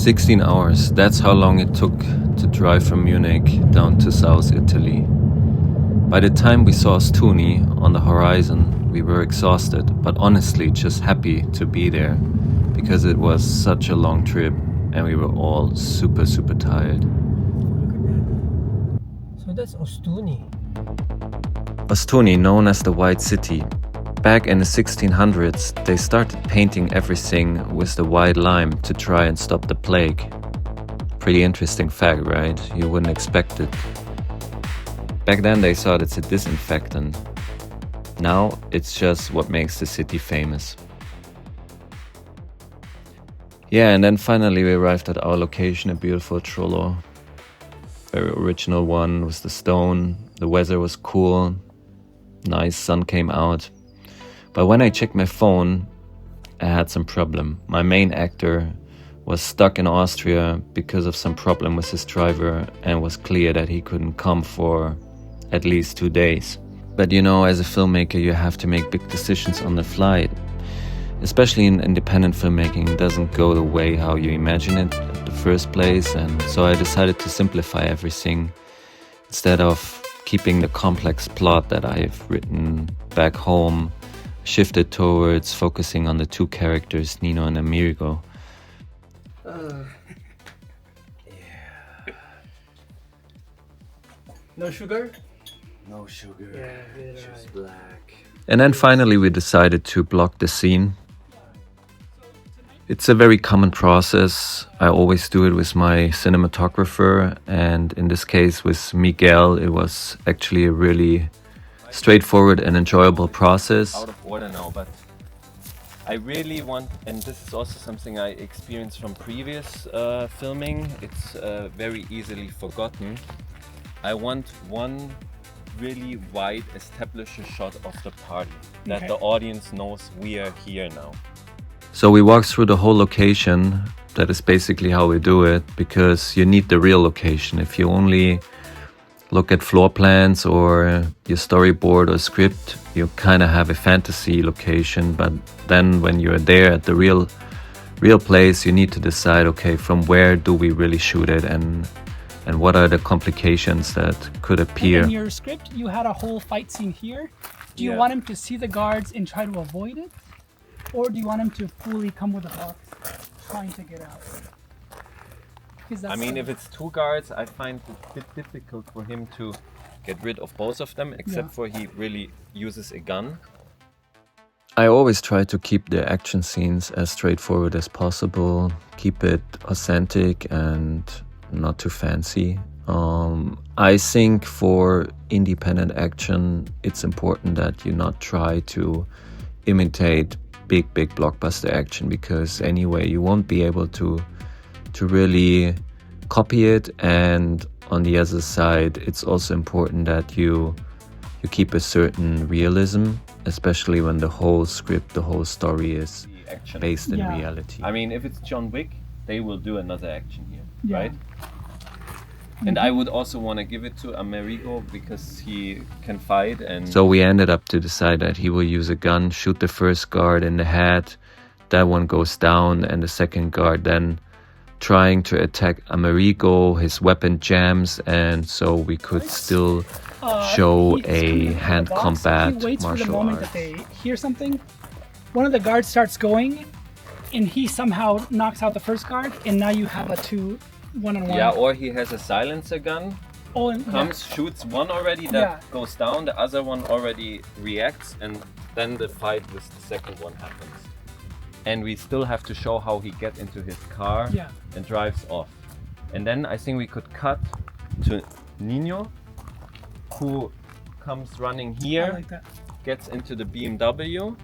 16 hours, that's how long it took to drive from Munich down to South Italy. By the time we saw Ostuni on the horizon, we were exhausted, but honestly just happy to be there, because it was such a long trip and we were all super tired. Look at that. So that's Ostuni. Ostuni, known as the White City. Back in the 1600s, they started painting everything with the white lime to try and stop the plague. Pretty interesting fact, right? You wouldn't expect it. Back then they thought it's a disinfectant. Now it's just what makes the city famous. Yeah, and then finally we arrived at our location, a beautiful Trullo. Very original one with the stone. The weather was cool. Nice sun came out. But when I checked my phone, I had some problem. My main actor was stuck in Austria because of some problem with his driver, and was clear that he couldn't come for at least 2 days. But you know, as a filmmaker, you have to make big decisions on the flight. Especially in independent filmmaking, it doesn't go the way how you imagine it at the first place, and so I decided to simplify everything instead of keeping the complex plot that I've written back home. Shifted towards focusing on the two characters, Nino and Amerigo. Yeah. No sugar? No sugar. Yeah, Just black. And then finally we decided to block the scene. It's a very common process. I always do it with my cinematographer, and in this case with Miguel, it was actually a really straightforward and enjoyable process. Out of order now, but I really want, and this is also something I experienced from previous filming, it's very easily forgotten. I want one really wide established shot of the party, that the audience knows we are here now. So we walked through the whole location. That is basically how we do it, because you need the real location. If you only look at floor plans or your storyboard or script, you kind of have a fantasy location, but then when you're there at the real place, you need to decide, okay, from where do we really shoot it, and what are the complications that could appear. In your script, you had a whole fight scene here. Do you want him to see the guards and try to avoid it? Or do you want him to fully come with a box, trying to get out? I mean, if it's two guards, I find it a bit difficult for him to get rid of both of them, except for he really uses a gun. I always try to keep the action scenes as straightforward as possible, keep it authentic and not too fancy. I think for independent action, it's important that you not try to imitate big blockbuster action, because anyway, you won't be able to really copy it. And on the other side, it's also important that you keep a certain realism, especially when the whole script, the whole story is based in reality. I mean, if it's John Wick, they will do another action here, right? And I would also want to give it to Amerigo because he can fight. And so we ended up to decide that he will use a gun, shoot the first guard in the head, that one goes down, and the second guard then trying to attack Amerigo, his weapon jams, and so we could still show a hand combat he waits martial for the moment art. that they hear something. One of the guards starts going, and he somehow knocks out the first guard, and now you have a 2-1-on-1. Yeah, or he has a silencer gun, comes, shoots one already, that goes down, the other one already reacts, and then the fight with the second one happens. And we still have to show how he gets into his car and drives off. And then I think we could cut to Nino, who comes running here, gets into the BMW,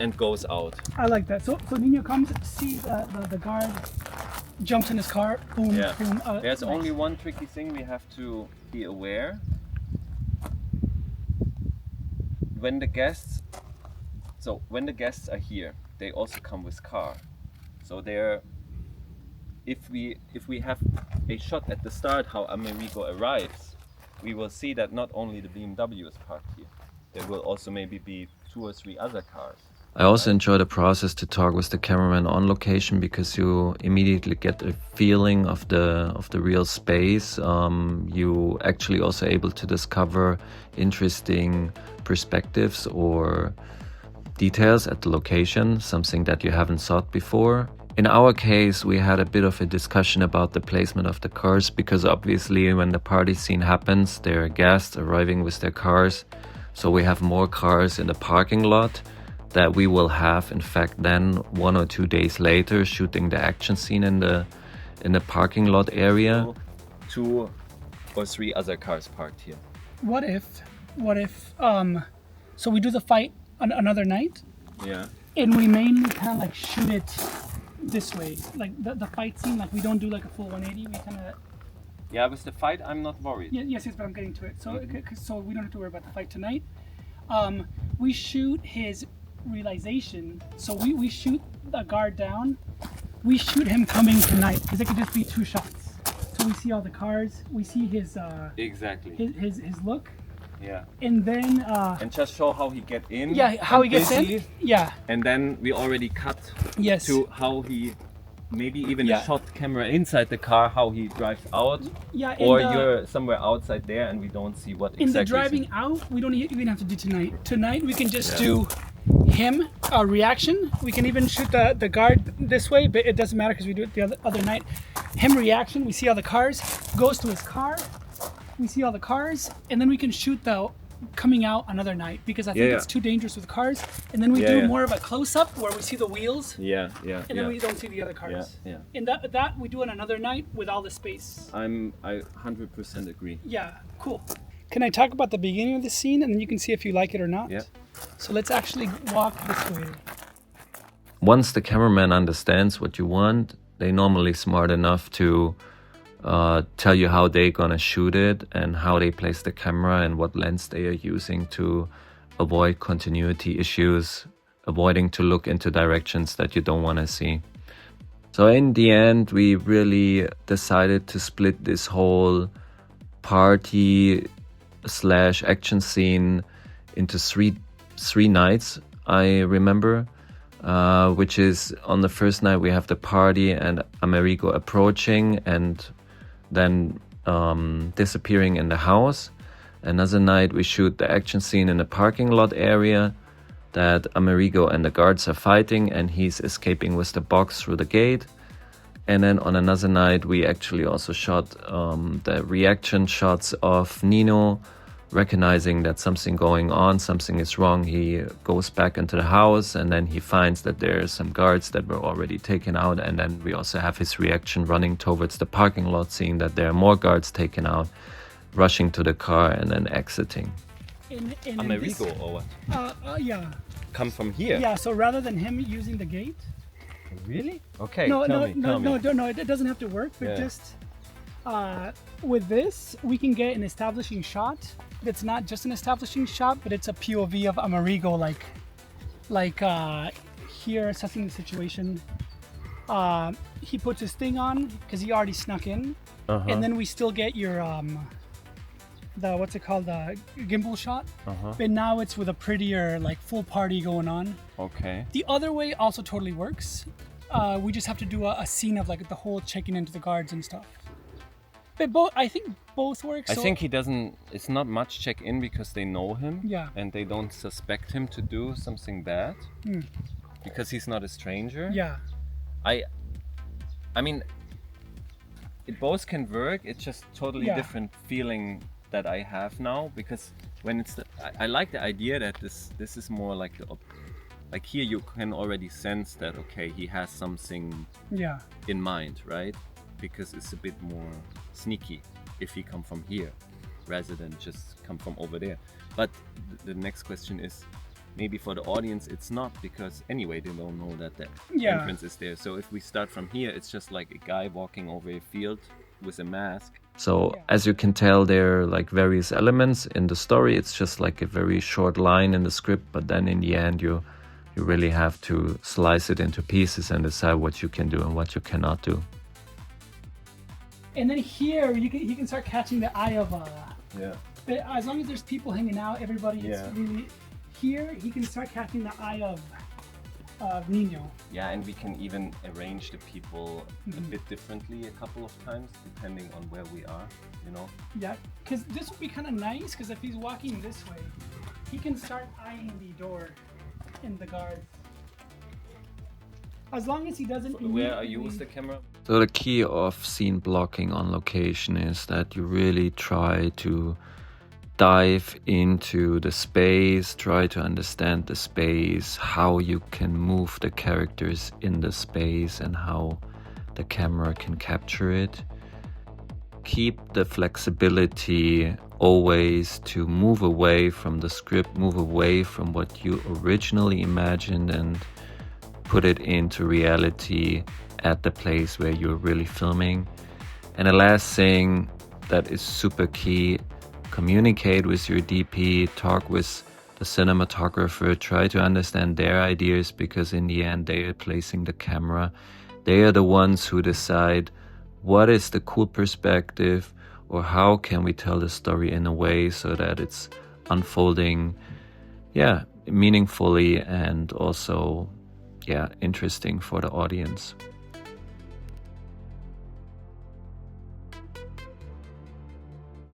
and goes out. I like that. So Nino comes, sees the guard, jumps in his car, boom, boom. There's only one tricky thing we have to be aware. When the guests are here, they also come with car. So if we have a shot at the start how Amerigo arrives, we will see that not only the BMW is parked here, there will also maybe be 2 or 3 other cars. I also enjoy the process to talk with the cameraman on location because you immediately get a feeling of the real space. You actually also able to discover interesting perspectives or details at the location, something that you haven't thought before. In our case, we had a bit of a discussion about the placement of the cars because obviously when the party scene happens, there are guests arriving with their cars. So we have more cars in the parking lot that we will have, in fact, then 1 or 2 days later shooting the action scene in the parking lot area. 2 or 3 other cars parked here. What if, so we do the fight another night? Yeah. And we mainly kind of like shoot it this way, like the fight scene, like we don't do like a full 180, we kind of... Yeah, with the fight, I'm not worried. Yes, but I'm getting to it. So, so we don't have to worry about the fight tonight. We shoot his realization. So we shoot the guard down. We shoot him coming tonight because it could just be 2 shots. So we see all the cars. We see his exactly his look. Yeah. And then and just show how he get in. Yeah, how he gets in. Yeah. And then we already cut to how he maybe even a shot camera inside the car, how he drives out. Yeah. Or you're somewhere outside there and we don't see what exactly. In the driving out, we don't even have to do tonight. Tonight we can just do him reaction. We can even shoot the guard this way, but it doesn't matter because we do it the other night. Him reaction. We see all the cars. Goes to his car. We see all the cars, and then we can shoot the coming out another night because I think it's too dangerous with cars. And then we do more of a close-up where we see the wheels. And then we don't see the other cars. Yeah. And that we do on another night with all the space. I 100% agree. Yeah, cool. Can I talk about the beginning of the scene, and then you can see if you like it or not? Yeah. So let's actually walk this way. Once the cameraman understands what you want, they're normally smart enough to tell you how they're gonna shoot it and how they place the camera and what lens they are using to avoid continuity issues, avoiding to look into directions that you don't want to see. So in the end, we really decided to split this whole party / action scene into three nights, I remember, which is on the first night we have the party and Amerigo approaching and then disappearing in the house. Another night we shoot the action scene in the parking lot area that Amerigo and the guards are fighting and he's escaping with the box through the gate. And then on another night we actually also shot the reaction shots of Nino recognizing that something going on, something is wrong. He goes back into the house and then he finds that there are some guards that were already taken out, and then we also have his reaction running towards the parking lot, seeing that there are more guards taken out, rushing to the car and then exiting. Amerigo or what? Yeah. Come from here? Yeah, so rather than him using the gate. Really? Okay, No, tell me. it doesn't have to work, but just with this, we can get an establishing shot. It's not just an establishing shot, but it's a POV of Amerigo, like here assessing the situation. He puts his thing on because he already snuck in, and then we still get your the what's it called, the gimbal shot. But now it's with a prettier like full party going on. Okay. The other way also totally works. We just have to do a scene of like the whole checking into the guards and stuff. But I think both work. I think he doesn't. It's not much check in because they know him. Yeah. And they don't suspect him to do something bad. Because he's not a stranger. Yeah. I mean, it both can work. It's just totally different feeling that I have now, because when it's I like the idea that this is more like like here you can already sense that okay, he has something in mind, right? Because it's a bit more sneaky if he come from here rather than just come from over there. But the next question is, maybe for the audience it's not, because anyway they don't know that the entrance is there. So if we start from here, it's just like a guy walking over a field with a mask. So as you can tell, there are like various elements in the story. It's just like a very short line in the script, but then in the end you really have to slice it into pieces and decide what you can do and what you cannot do. And then here you can start catching the eye of but as long as there's people hanging out, everybody is really here. He can start catching the eye of Nino. Yeah, and we can even arrange the people a bit differently a couple of times depending on where we are, you know? Yeah, because this would be kind of nice, because if he's walking this way, he can start eyeing the door in the guard. As long as he doesn't Where are you with the camera? So the key of scene blocking on location is that you really try to dive into the space, try to understand the space, how you can move the characters in the space and how the camera can capture it. Keep the flexibility always to move away from the script, move away from what you originally imagined and put it into reality at the place where you're really filming. And the last thing that is super key, communicate with your DP, talk with the cinematographer, try to understand their ideas, because in the end they are placing the camera. They are the ones who decide what is the cool perspective or how can we tell the story in a way so that it's unfolding, meaningfully and also, interesting for the audience.